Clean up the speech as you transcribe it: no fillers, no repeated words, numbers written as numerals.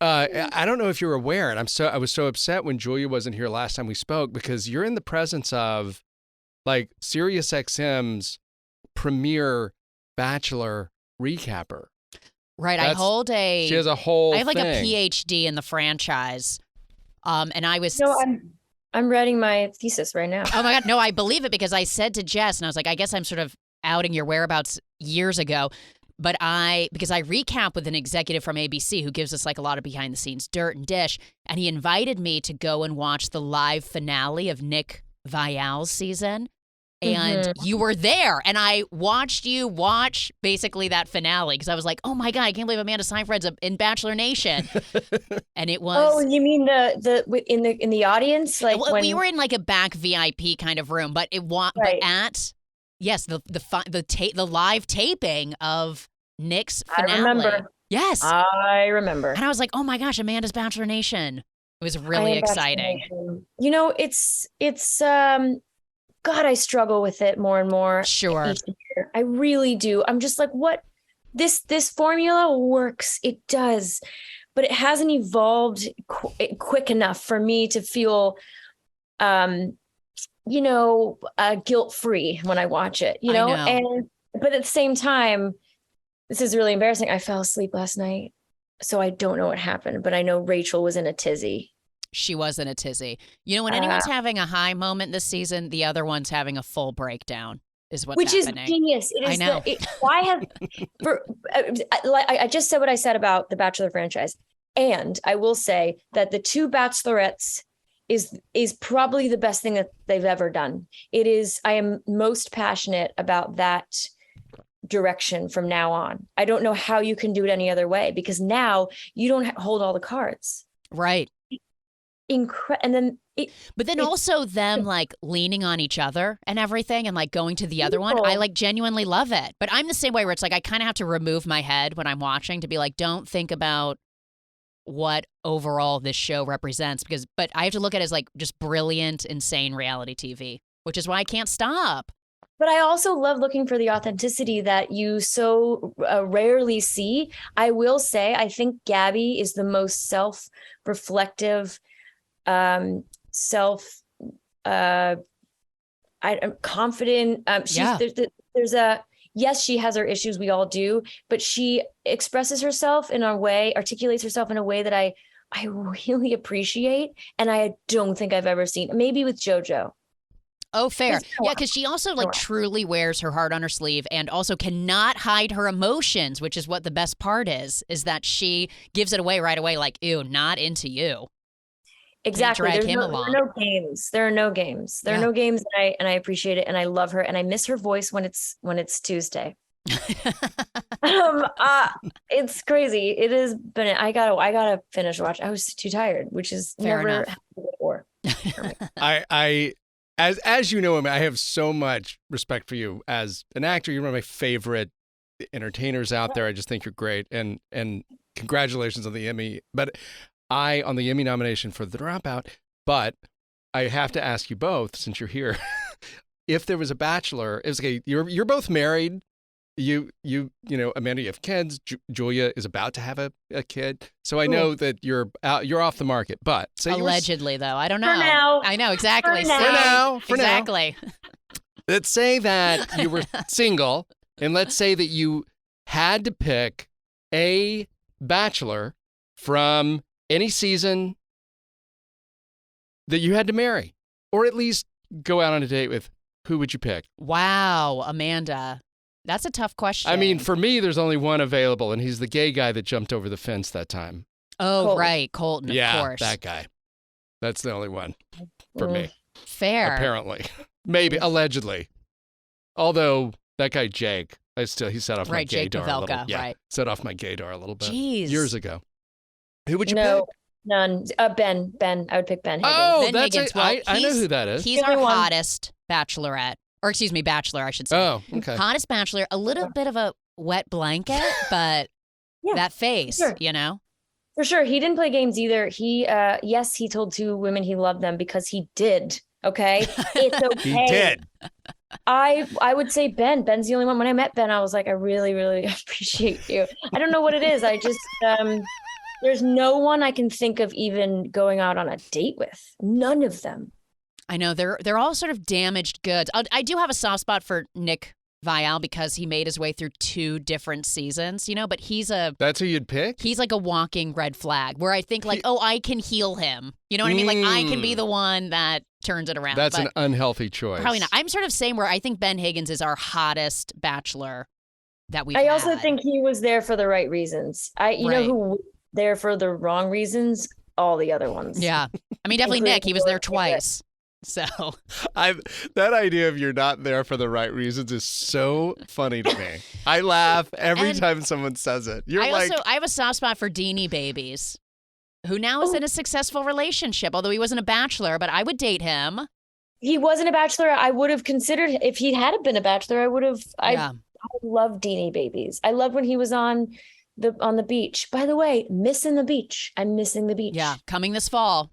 I don't know if you're aware, and I was so upset when Julia wasn't here last time we spoke because you're in the presence of like SiriusXM's premier Bachelor recapper. Right. She has a whole I have like thing. a PhD in the franchise. And I was. No, I'm writing my thesis right now. Oh my God. No, I believe it because I said to Jess, and I was like, I guess I'm sort of outing your whereabouts years ago. But because I recap with an executive from ABC who gives us like a lot of behind the scenes dirt and dish. And he invited me to go and watch the live finale of Nick Vial's season. And you were there. And I watched you watch basically that finale because I was like, oh my God, I can't believe Amanda Seyfried's in Bachelor Nation. And it was. Oh, you mean in the audience? Like well, when we were in like a back VIP kind of room, but Right. but at yes, the live taping of Nick's finale. I remember. Yes. I remember. And I was like, oh my gosh, Amanda's Bachelor Nation. It was really exciting. You know, it's God, I struggle with it more and more. Sure. Each year. I really do. I'm just like, what this formula works. It does, but it hasn't evolved quick enough for me to feel guilt-free when I watch it, you know? But at the same time, this is really embarrassing. I fell asleep last night, so I don't know what happened, but I know Rachel was in a tizzy. She was in a tizzy. You know, when anyone's having a high moment this season, the other one's having a full breakdown is what's happening. Which is genius. It is I know. I just said what I said about the Bachelor franchise. And I will say that the two Bachelorettes is probably the best thing that they've ever done. I am most passionate about that direction from now on. I don't know how you can do it any other way because now you don't hold all the cards. Right. But then also them like leaning on each other and everything and like going to the other one. I like genuinely love it. But I'm the same way where it's like I kind of have to remove my head when I'm watching to be like, don't think about what overall this show represents but I have to look at it as like just brilliant, insane reality TV, which is why I can't stop. But I also love looking for the authenticity that you so rarely see. I will say, I think Gabby is the most self-reflective, confident. Yes, she has her issues. We all do, but she expresses herself articulates herself in a way that I really appreciate. And I don't think I've ever seen, maybe with JoJo. Oh, fair. Yeah, because she also like truly wears her heart on her sleeve and also cannot hide her emotions, which is what the best part is that she gives it away right away. Like, ew, not into you. Exactly. Drag There him are along. no games. There are no games. There are no games, and I appreciate it, and I love her, and I miss her voice when it's Tuesday. It's crazy. It is, but I gotta finish watch. I was too tired, which is Fair never enough. happened before. As you know, I have so much respect for you as an actor. You're one of my favorite entertainers out there. I just think you're great, and congratulations on the Emmy. But on the Emmy nomination for The Dropout. But I have to ask you both, since you're here, if there was a Bachelor, it's okay. You're both married. You know, Amanda, you have kids. Julia is about to have a kid. So I know that you're off the market. But say allegedly, though, I don't know. For now. I know exactly. For now. Exactly. Let's say that you were single, and let's say that you had to pick a Bachelor from any season that you had to marry, or at least go out on a date with. Who would you pick? Wow, Amanda. That's a tough question. I mean, for me, there's only one available, and he's the gay guy that jumped over the fence that time. Oh, Colton. Right. Colton, of course. Yeah, that guy. That's the only one for me. Fair. Apparently. Maybe, allegedly. Although, that guy, Jake, he set off my Jake gaydar a little. Yeah, set off my gaydar a little bit. Jeez. Years ago. Who would you pick? None. Ben. I would pick Ben Higgins. Oh, Ben that's Higgins. I know who that is. He's our hottest Bachelorette. Or excuse me, Bachelor, I should say. Oh, okay. Hottest Bachelor. A little bit of a wet blanket, but that face, you know? For sure. He didn't play games either. He, yes, he told two women he loved them because he did. Okay. It's okay. He did. I would say Ben. Ben's the only one. When I met Ben, I was like, I really, really appreciate you. I don't know what it is. I just, There's no one I can think of even going out on a date with. None of them. I know they're all sort of damaged goods. I do have a soft spot for Nick Viall because he made his way through 2 different seasons, but That's who you'd pick? He's like a walking red flag where I think I can heal him. You know what I mean? Like I can be the one that turns it around. That's an unhealthy choice. Probably not. I'm sort of saying where I think Ben Higgins is our hottest bachelor that we've had. I also think he was there for the right reasons. You know who was there for the wrong reasons? All the other ones. Yeah. I mean, definitely Nick. He was there twice. So that idea of you're not there for the right reasons is so funny to me. I laugh every time someone says it. I have a soft spot for Deanie Babies, who now is in a successful relationship, although he wasn't a bachelor, but I would date him. He wasn't a bachelor. I would have considered if he had been a bachelor, I love Deanie Babies. I loved when he was on the beach. By the way, missing the beach. I'm missing the beach. Yeah, coming this fall.